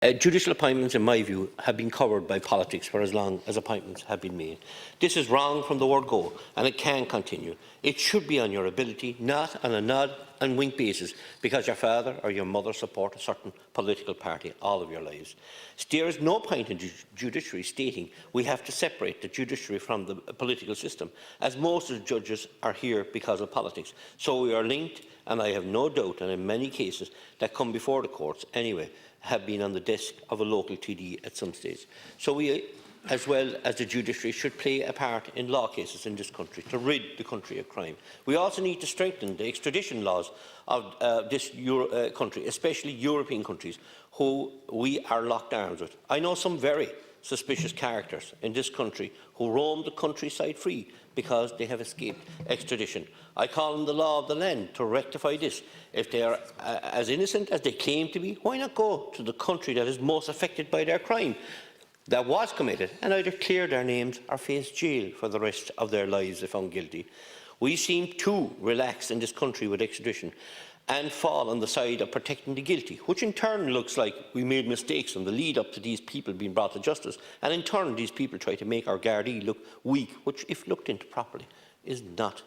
Judicial appointments, in my view, have been covered by politics for as long as appointments have been made. This is wrong from the word go, and it can continue. It should be on your ability, not on a nod and wink basis, because your father or your mother support a certain political party all of your lives. There is no point in the judiciary stating we have to separate the judiciary from the political system, as most of the judges are here because of politics. So we are linked, and I have no doubt, and in many cases that come before the courts anyway, have been on the desk of a local TD at some stage. So we, as well as the judiciary, should play a part in law cases in this country to rid the country of crime. We also need to strengthen the extradition laws of this country, especially European countries who we are locked arms with. I know some very suspicious characters in this country who roam the countryside free because they have escaped extradition. I call on the law of the land to rectify this. If they are as innocent as they claim to be, why not go to the country that is most affected by their crime that was committed and either clear their names or face jail for the rest of their lives if found guilty? We seem too relaxed in this country with extradition and fall on the side of protecting the guilty, which in turn looks like we made mistakes in the lead up to these people being brought to justice, and in turn these people try to make our Gardaí look weak, which, if looked into properly, is not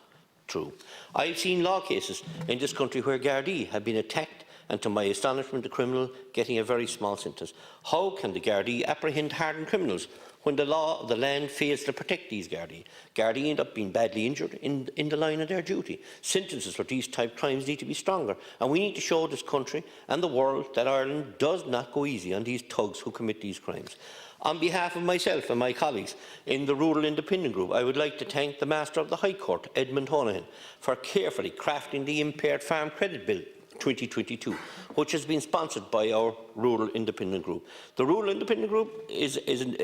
true. I have seen law cases in this country where Gardaí have been attacked, and to my astonishment the criminal getting a very small sentence. How can the Gardaí apprehend hardened criminals when the law of the land fails to protect these Gardaí? Gardaí end up being badly injured in the line of their duty. Sentences for these type crimes need to be stronger, and we need to show this country and the world that Ireland does not go easy on these thugs who commit these crimes. On behalf of myself and my colleagues in the Rural Independent Group, I would like to thank the Master of the High Court, Edmund Honohan, for carefully crafting the Impaired Farm Credit Bill 2022, which has been sponsored by our Rural Independent Group. The Rural Independent Group is an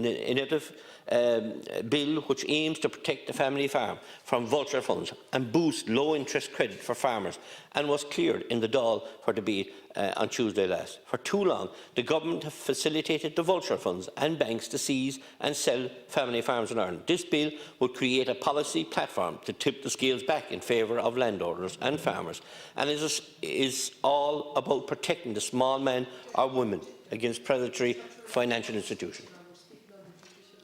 innovative bill which aims to protect the family farm from vulture funds and boost low-interest credit for farmers, and was cleared in the Dáil for debate on Tuesday last. For too long, the government have facilitated the vulture funds and banks to seize and sell family farms in Ireland. This bill would create a policy platform to tip the scales back in favour of landowners and farmers, and is all about protecting the small man or woman against predatory financial institutions.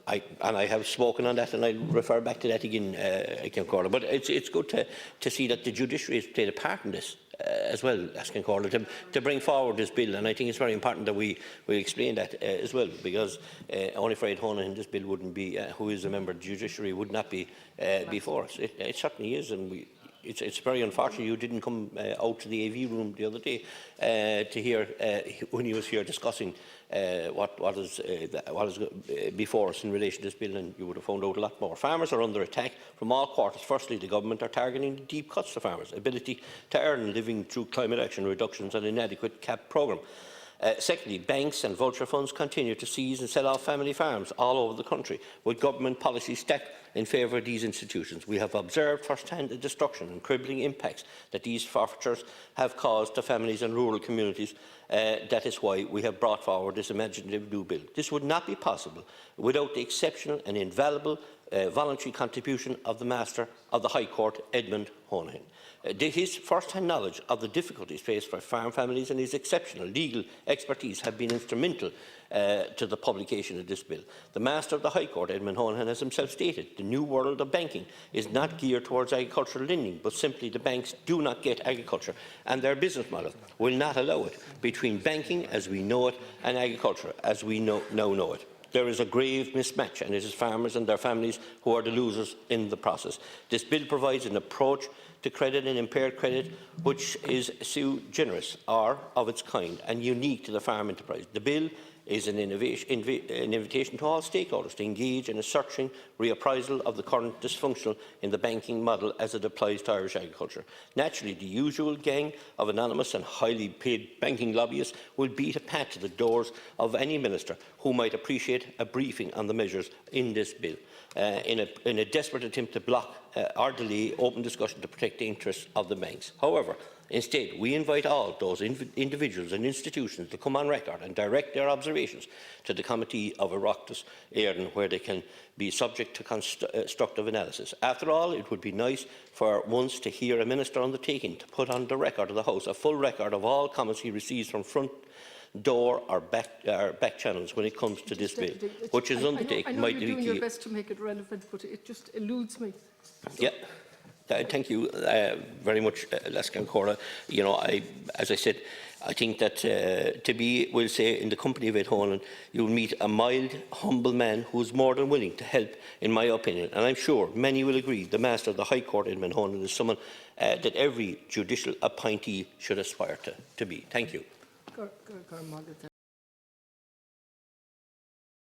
I have spoken on that, and I refer back to that again, but it's good to see that the judiciary has played a part in this as well, as to bring forward this bill, and I think it's very important that we explain that as well, because only Fred Honohan, this bill wouldn't be, who is a member of the judiciary, would not be before us. It certainly is, and it's very unfortunate you didn't come out to the AV room the other day to hear when he was here discussing what is before us in relation to this bill, and you would have found out a lot more. Farmers are under attack from all quarters. Firstly, the government are targeting deep cuts to farmers' ability to earn a living through climate action reductions and inadequate cap programme. Secondly, banks and vulture funds continue to seize and sell off family farms all over the country, with government policy stacked in favour of these institutions. We have observed first-hand the destruction and crippling impacts that these forfeitures have caused to families and rural communities. That is why we have brought forward this imaginative new bill. This would not be possible without the exceptional and invaluable voluntary contribution of the Master of the High Court, Edmund Honohan. His first-hand knowledge of the difficulties faced by farm families and his exceptional legal expertise have been instrumental to the publication of this bill. The Master of the High Court, Edmund Honohan, has himself stated the new world of banking is not geared towards agricultural lending, but simply the banks do not get agriculture, and their business model will not allow it, between banking as we know it and agriculture as we now know it. There is a grave mismatch, and it is farmers and their families who are the losers in the process. This bill provides an approach to credit and impaired credit which is sui generis, or of its kind, and unique to the farm enterprise. The bill is an invitation to all stakeholders to engage in a searching reappraisal of the current dysfunctional in the banking model as it applies to Irish agriculture. Naturally, the usual gang of anonymous and highly paid banking lobbyists will beat a pat to the doors of any minister who might appreciate a briefing on the measures in this bill, in a desperate attempt to block or delay open discussion to protect the interests of the banks. However, instead, we invite all those individuals and institutions to come on record and direct their observations to the Committee of Oireachtas, where they can be subject to constructive analysis. After all, it would be nice for once to hear a minister undertaking to put on the record of the House a full record of all comments he receives from door or back channels when it comes to this bill, which is undertaken by the I know you're doing your best to make it relevant, but it just eludes me. Yeah. Thank you very much, Lascan Cora. You know, as I said, I think that to be, we'll say, in the company of Ed Honan, you'll meet a mild, humble man who is more than willing to help, in my opinion. And I'm sure many will agree, the Master of the High Court, Ed Honan, is someone that every judicial appointee should aspire to be. Thank you.